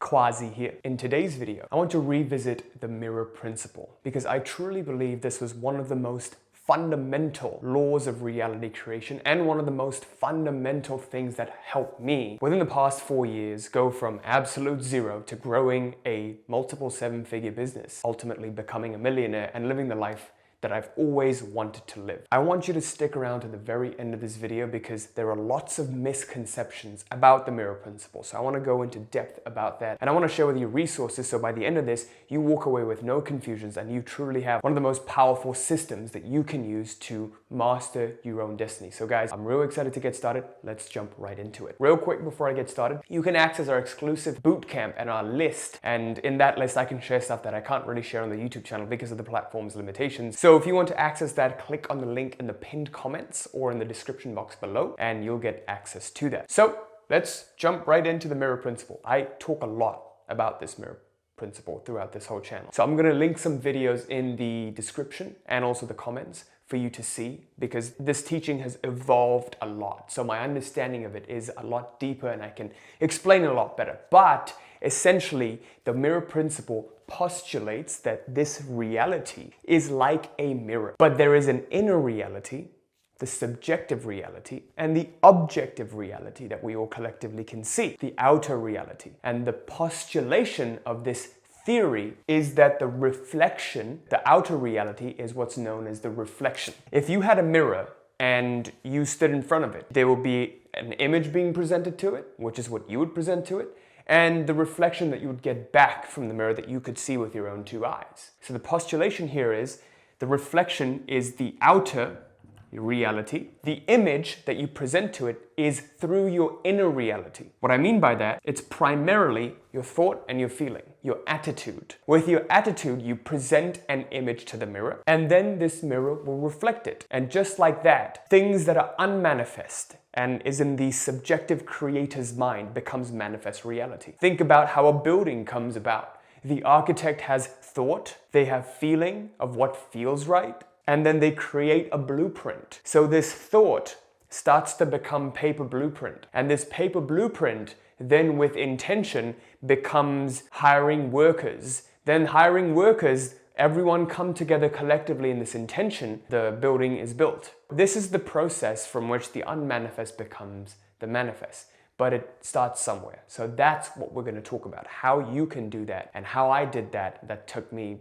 Quazi here. In today's video, I want to revisit the mirror principle because I truly believe this was one of the most fundamental laws of reality creation and one of the most fundamental things that helped me within the past 4 years go from absolute zero to growing a multiple 7-figure business, ultimately becoming a millionaire and living the life that I've always wanted to live. I want you to stick around to the very end of this video because there are lots of misconceptions about the mirror principle. So I want to go into depth about that, and I want to share with you resources so by the end of this, you walk away with no confusions and you truly have one of the most powerful systems that you can use to master your own destiny. So guys, I'm real excited to get started. Let's jump right into it. Real quick before I get started, you can access our exclusive bootcamp and our list. And in that list, I can share stuff that I can't really share on the YouTube channel because of the platform's limitations. So if you want to access that, click on the link in the pinned comments or in the description box below, and you'll get access to that. So let's jump right into the mirror principle. I talk a lot about this mirror principle throughout this whole channel. So I'm going to link some videos in the description and also the comments for you to see, because this teaching has evolved a lot. So my understanding of it is a lot deeper and I can explain it a lot better. But essentially, the mirror principle postulates that this reality is like a mirror. But there is an inner reality, the subjective reality, and the objective reality that we all collectively can see, the outer reality. And the postulation of this theory is that the reflection, the outer reality, is what's known as the reflection. If you had a mirror and you stood in front of it, there will be an image being presented to it, which is what you would present to it, and the reflection that you would get back from the mirror that you could see with your own two eyes. So the postulation here is the reflection is the outer reality. The image that you present to it is through your inner reality. What I mean by that, it's primarily your thought and your feeling, your attitude. With your attitude, you present an image to the mirror, and then this mirror will reflect it. And just like that, things that are unmanifest and is in the subjective creator's mind becomes manifest reality. Think about how a building comes about. The architect has thought, they have feeling of what feels right, and then they create a blueprint. So this thought starts to become paper blueprint. And this paper blueprint then with intention becomes hiring workers. Then hiring workers, everyone come together collectively in this intention, the building is built. This is the process from which the unmanifest becomes the manifest. But it starts somewhere. So that's what we're going to talk about, how you can do that and how I did that. That took me,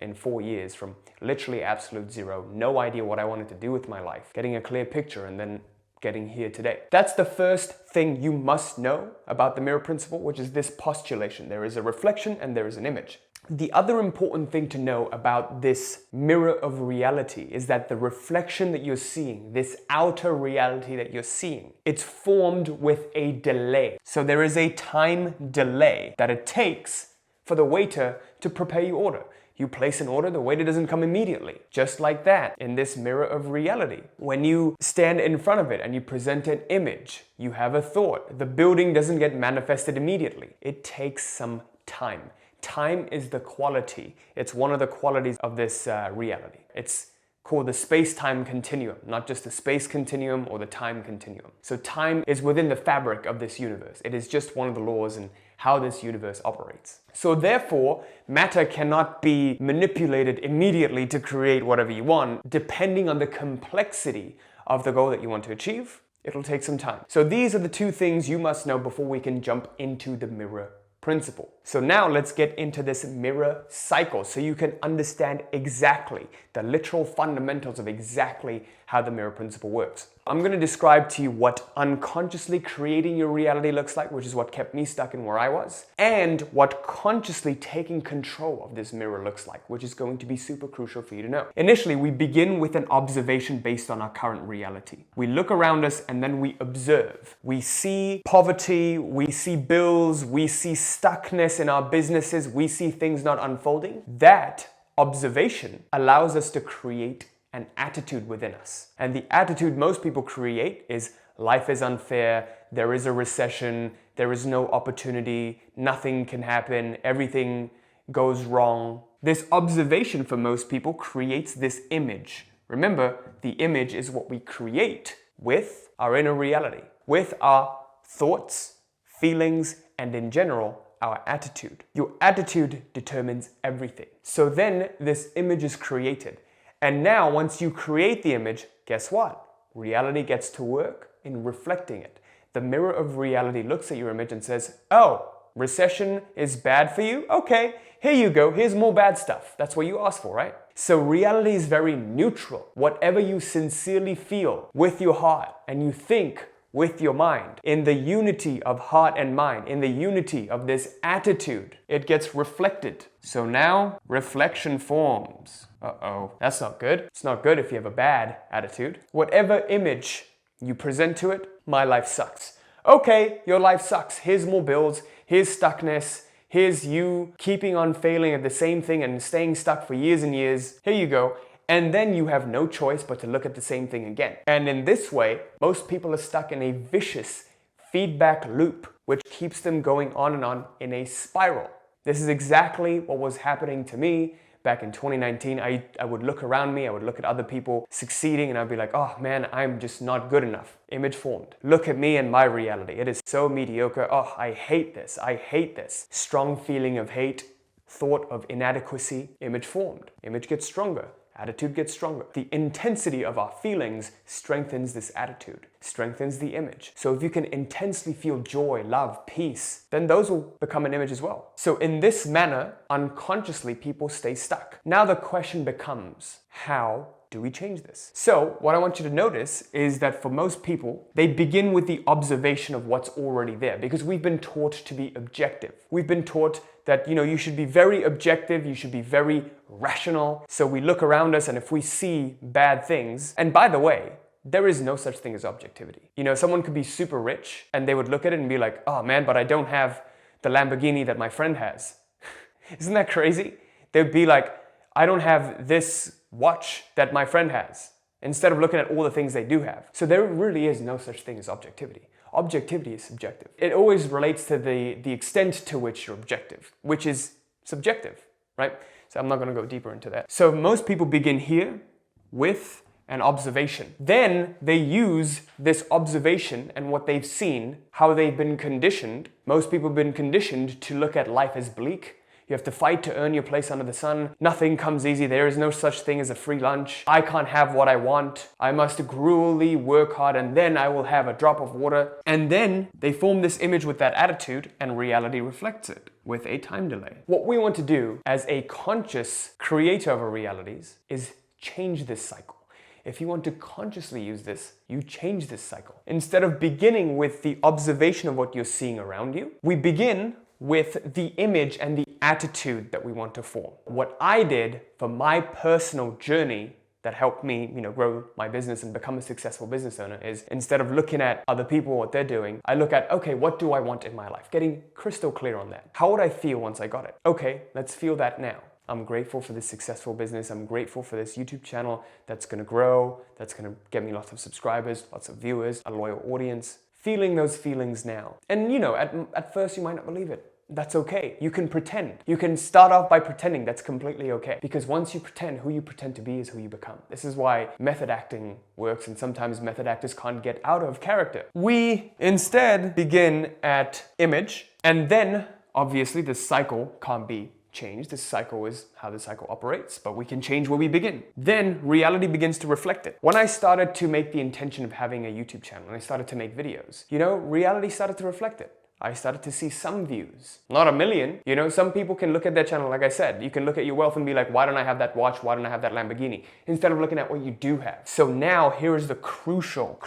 in 4 years from literally absolute zero, no idea what I wanted to do with my life, getting a clear picture and then getting here today. That's the first thing you must know about the mirror principle, which is this postulation. There is a reflection and there is an image. The other important thing to know about this mirror of reality is that the reflection that you're seeing, this outer reality that you're seeing, it's formed with a delay. So there is a time delay that it takes for the waiter to prepare your order. You place an order, the waiter doesn't come immediately. Just like that, in this mirror of reality. When you stand in front of it and you present an image, you have a thought. The building doesn't get manifested immediately. It takes some time. Time is the quality. It's one of the qualities of this reality. It's called the space-time continuum, not just the space continuum or the time continuum. So time is within the fabric of this universe. It is just one of the laws in how this universe operates. So therefore, matter cannot be manipulated immediately to create whatever you want. Depending on the complexity of the goal that you want to achieve, it'll take some time. So these are the two things you must know before we can jump into the mirror principle. So now let's get into this mirror cycle so you can understand exactly the literal fundamentals of exactly how the mirror principle works. I'm going to describe to you what unconsciously creating your reality looks like, which is what kept me stuck in where I was, and what consciously taking control of this mirror looks like, which is going to be super crucial for you to know. Initially, we begin with an observation based on our current reality. We look around us and then we observe. We see poverty, we see bills, we see stuckness in our businesses, we see things not unfolding. That observation allows us to create an attitude within us. And the attitude most people create is life is unfair, there is a recession, there is no opportunity, nothing can happen, everything goes wrong. This observation for most people creates this image. Remember, the image is what we create with our inner reality, with our thoughts, feelings, and in general, our attitude. Your attitude determines everything. So then this image is created. And now once you create the image, guess what? Reality gets to work in reflecting it. The mirror of reality looks at your image and says, oh, recession is bad for you? Okay, here you go. Here's more bad stuff. That's what you asked for, right? So reality is very neutral. Whatever you sincerely feel with your heart and you think with your mind, in the unity of heart and mind, in the unity of this attitude, it gets reflected. So now reflection forms. Uh-oh, that's not good. It's not good if you have a bad attitude. Whatever image you present to it, my life sucks. Okay, your life sucks. Here's more bills. Here's stuckness. Here's you keeping on failing at the same thing and staying stuck for years and years. Here you go. And then you have no choice but to look at the same thing again. And in this way, most people are stuck in a vicious feedback loop, which keeps them going on and on in a spiral. This is exactly what was happening to me back in 2019. I would look around me, I would look at other people succeeding, and I'd be like, oh man, I'm just not good enough. Image formed. Look at me and my reality. It is so mediocre. Oh, I hate this. I hate this. Strong feeling of hate, thought of inadequacy. Image formed. Image gets stronger. Attitude gets stronger. The intensity of our feelings strengthens this attitude, strengthens the image. So if you can intensely feel joy, love, peace, then those will become an image as well. So in this manner, unconsciously, people stay stuck. Now the question becomes, how do we change this? So what I want you to notice is that for most people, they begin with the observation of what's already there because we've been taught to be objective. We've been taught that, you should be very objective, you should be very rational. So we look around us and if we see bad things, and by the way, there is no such thing as objectivity. Someone could be super rich and they would look at it and be like, oh man, but I don't have the Lamborghini that my friend has. Isn't that crazy? They'd be like, I don't have this watch that my friend has, instead of looking at all the things they do have. So there really is no such thing as objectivity. Objectivity is subjective. It always relates to the extent to which you're objective, which is subjective, right? So I'm not going to go deeper into that. So most people begin here with an observation. Then they use this observation and what they've seen, how they've been conditioned. Most people have been conditioned to look at life as bleak. You have to fight to earn your place under the sun. Nothing comes easy. There is no such thing as a free lunch. I can't have what I want. I must gruelly work hard and then I will have a drop of water. And then they form this image with that attitude and reality reflects it with a time delay. What we want to do as a conscious creator of our realities is change this cycle. If you want to consciously use this, you change this cycle. Instead of beginning with the observation of what you're seeing around you, we begin with the image and the attitude that we want to form. What I did for my personal journey that helped me, grow my business and become a successful business owner is instead of looking at other people, what they're doing, I look at, okay, what do I want in my life? Getting crystal clear on that. How would I feel once I got it? Okay, let's feel that now. I'm grateful for this successful business. I'm grateful for this YouTube channel that's going to grow, that's going to get me lots of subscribers, lots of viewers, a loyal audience. Feeling those feelings now. And at first you might not believe it. That's okay. You can pretend. You can start off by pretending. That's completely okay. Because once you pretend, who you pretend to be is who you become. This is why method acting works, and sometimes method actors can't get out of character. We instead begin at image, and then obviously this cycle can't be changed. This cycle is how the cycle operates, but we can change where we begin. Then reality begins to reflect it. When I started to make the intention of having a YouTube channel and I started to make videos, reality started to reflect it. I started to see some views, not a million. Some people can look at their channel, like I said, you can look at your wealth and be like, why don't I have that watch? Why don't I have that Lamborghini? Instead of looking at what you do have. So now here is the crucial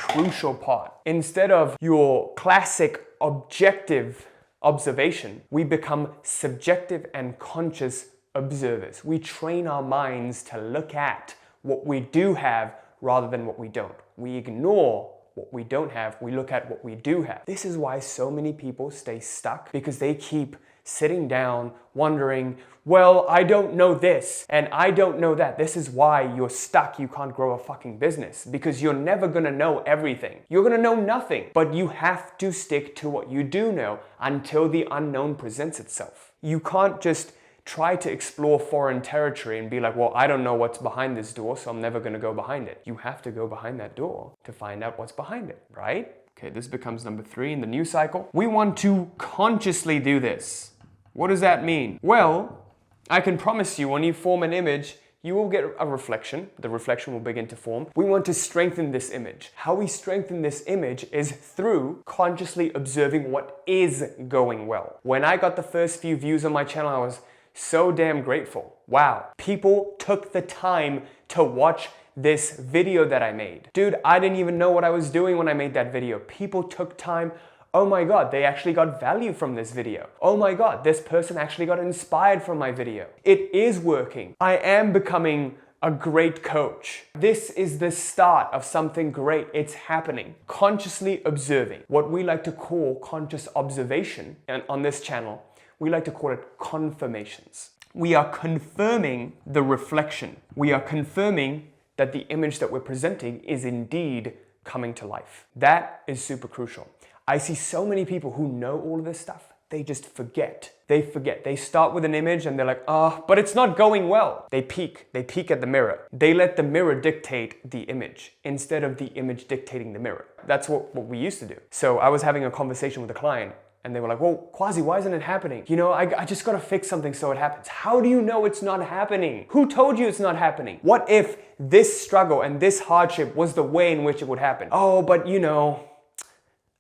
part. Instead of your classic objective observation, we become subjective and conscious observers. We train our minds to look at what we do have rather than what we don't. We ignore what we don't have, we look at what we do have. This is why so many people stay stuck, because they keep sitting down wondering, well, I don't know this and I don't know that. This is why you're stuck. You can't grow a fucking business, because you're never gonna know everything. You're gonna know nothing, but you have to stick to what you do know until the unknown presents itself. You can't just try to explore foreign territory and be like, well, I don't know what's behind this door, so I'm never gonna go behind it. You have to go behind that door to find out what's behind it, right? Okay, this becomes number 3 in the new cycle. We want to consciously do this. What does that mean? Well, I can promise you when you form an image, you will get a reflection. The reflection will begin to form. We want to strengthen this image. How we strengthen this image is through consciously observing what is going well. When I got the first few views on my channel, I was so damn grateful. Wow, people took the time to watch this video that I made. Dude, I didn't even know what I was doing when I made that video. People took time. Oh my God, they actually got value from this video. Oh my God, this person actually got inspired from my video. It is working. I am becoming a great coach. This is the start of something great. It's happening. Consciously observing, what we like to call conscious observation, and on this channel, we like to call it confirmations. We are confirming the reflection. We are confirming that the image that we're presenting is indeed coming to life. That is super crucial. I see so many people who know all of this stuff, they just forget. They forget. They start with an image and they're like, but it's not going well. They peek at the mirror. They let the mirror dictate the image instead of the image dictating the mirror. That's what we used to do. So I was having a conversation with a client and they were like, well, Quazi, why isn't it happening? You know, I just gotta fix something so it happens. How do you know it's not happening? Who told you it's not happening? What if this struggle and this hardship was the way in which it would happen? Oh, but you know,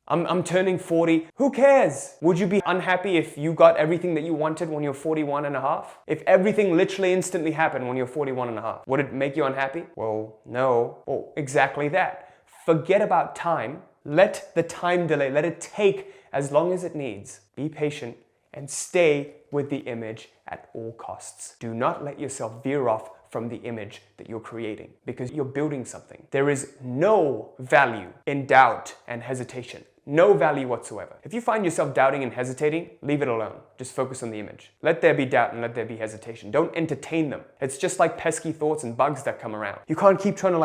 I'm turning 40. Who cares? Would you be unhappy if you got everything that you wanted when you're 41 and a half? If everything literally instantly happened when you're 41 and a half, would it make you unhappy? Well, no. Well, exactly that. Forget about time. Let the time delay, let it take as long as it needs. Be patient and stay with the image at all costs. Do not let yourself veer off from the image that you're creating because you're building something. There is no value in doubt and hesitation. No value whatsoever. If you find yourself doubting and hesitating, leave it alone. Just focus on the image. Let there be doubt and let there be hesitation. Don't entertain them. It's just like pesky thoughts and bugs that come around. You can't keep trying to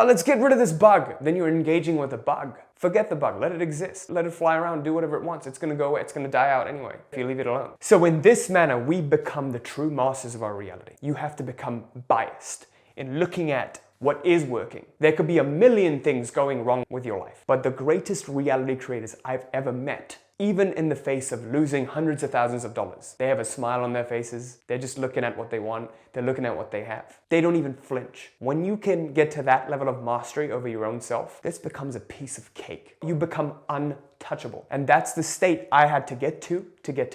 let's get rid of this bug. Then you're engaging with a bug. Forget the bug, let it exist. Let it fly around, do whatever it wants. It's gonna go away, it's gonna die out anyway if you leave it alone. So in this manner, we become the true masters of our reality. You have to become biased in looking at what is working. There could be a million things going wrong with your life, but the greatest reality creators I've ever met, even in the face of losing hundreds of thousands of dollars, they have a smile on their faces. They're just looking at what they want. They're looking at what they have. They don't even flinch. When you can get to that level of mastery over your own self, this becomes a piece of cake. You become untouchable. And that's the state I had to get to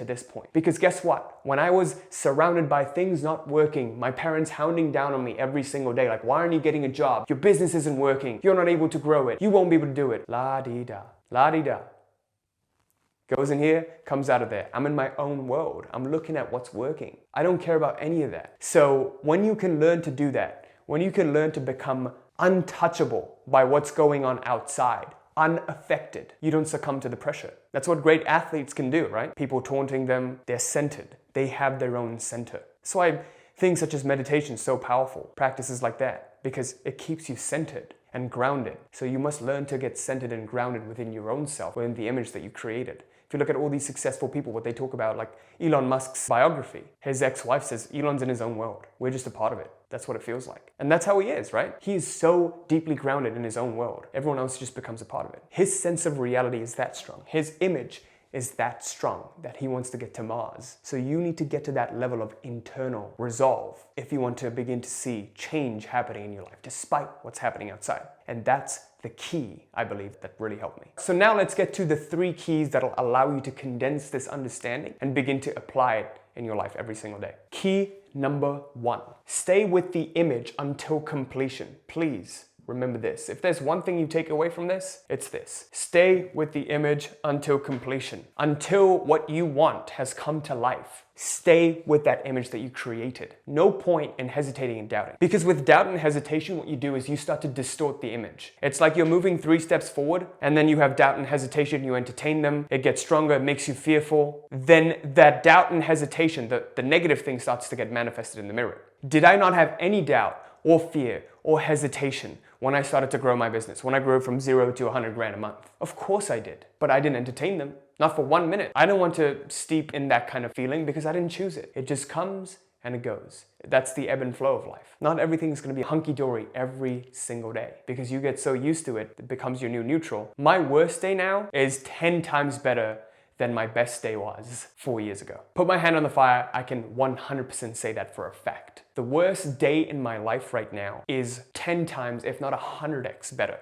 this point. Because guess what? When I was surrounded by things not working, my parents hounding down on me every single day, like, why aren't you getting a job? Your business isn't working. You're not able to grow it. You won't be able to do it. La-dee-da, la-dee-da. Goes in here, comes out of there. I'm in my own world. I'm looking at what's working. I don't care about any of that. So when you can learn to do that, when you can learn to become untouchable by what's going on outside, unaffected, you don't succumb to the pressure. That's what great athletes can do, right? People taunting them, they're centered. They have their own center. That's why things such as meditation is so powerful. Practices like that, because it keeps you centered and grounded. So you must learn to get centered and grounded within your own self, within the image that you created. If you look at all these successful people, what they talk about, like Elon Musk's biography, his ex-wife says, Elon's in his own world. We're just a part of it. That's what it feels like. And that's how he is, right? He is so deeply grounded in his own world. Everyone else just becomes a part of it. His sense of reality is that strong. His image is that strong that he wants to get to Mars. So you need to get to that level of internal resolve if you want to begin to see change happening in your life, despite what's happening outside. And that's the key, I believe, that really helped me. So now let's get to the 3 keys that'll allow you to condense this understanding and begin to apply it in your life every single day. Key number 1, stay with the image until completion. Please remember this. If there's one thing you take away from this, it's this. Stay with the image until completion. Until what you want has come to life. Stay with that image that you created. No point in hesitating and doubting. Because with doubt and hesitation, what you do is you start to distort the image. It's like you're moving 3 steps forward and then you have doubt and hesitation, you entertain them, it gets stronger, it makes you fearful. Then that doubt and hesitation, the negative thing starts to get manifested in the mirror. Did I not have any doubt or fear or hesitation when I started to grow my business, when I grew from 0 to 100 grand a month? Of course I did, but I didn't entertain them. Not for 1 minute. I don't want to steep in that kind of feeling because I didn't choose it. It just comes and it goes. That's the ebb and flow of life. Not everything's gonna be hunky-dory every single day because you get so used to it, it becomes your new neutral. My worst day now is 10 times better than my best day was 4 years ago. Put my hand on the fire, I can 100% say that for a fact. The worst day in my life right now is 10 times, if not 100x better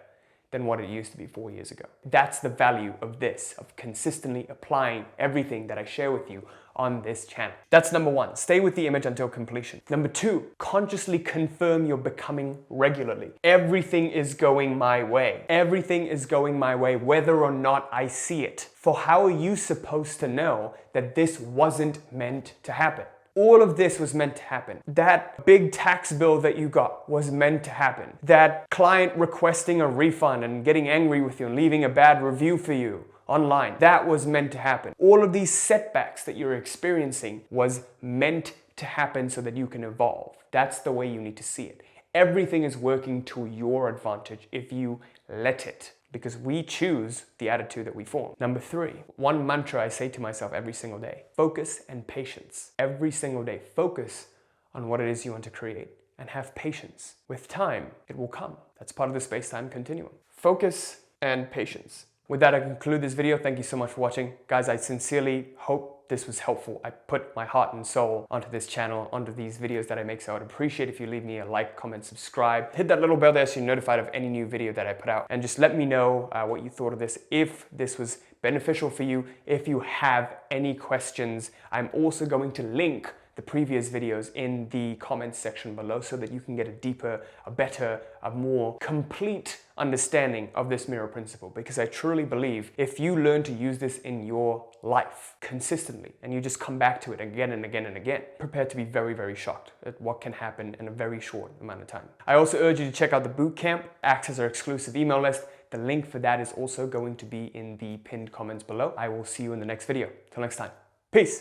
than what it used to be 4 years ago. That's the value of this, of consistently applying everything that I share with you on this channel. That's number one, stay with the image until completion. Number two, consciously confirm you're becoming regularly. Everything is going my way. Everything is going my way, whether or not I see it. For how are you supposed to know that this wasn't meant to happen? All of this was meant to happen. That big tax bill that you got was meant to happen. That client requesting a refund and getting angry with you and leaving a bad review for you online, that was meant to happen. All of these setbacks that you're experiencing was meant to happen so that you can evolve. That's the way you need to see it. Everything is working to your advantage if you let it, because we choose the attitude that we form. Number three, one mantra I say to myself every single day: focus and patience. Every single day, focus on what it is you want to create and have patience. With time, it will come. That's part of the space-time continuum. Focus and patience. With that, I conclude this video. Thank you so much for watching. Guys, I sincerely hope this was helpful. I put my heart and soul onto this channel, onto these videos that I make, so I would appreciate if you leave me a like, comment, subscribe. Hit that little bell there so you're notified of any new video that I put out. And just let me know what you thought of this, if this was beneficial for you. If you have any questions, I'm also going to link the previous videos in the comments section below so that you can get a deeper, a better, a more complete understanding of this mirror principle, because I truly believe if you learn to use this in your life consistently and you just come back to it again and again and again, prepare to be very, very shocked at what can happen in a very short amount of time. I also urge you to check out the bootcamp, access our exclusive email list. The link for that is also going to be in the pinned comments below. I will see you in the next video. Till next time. Peace.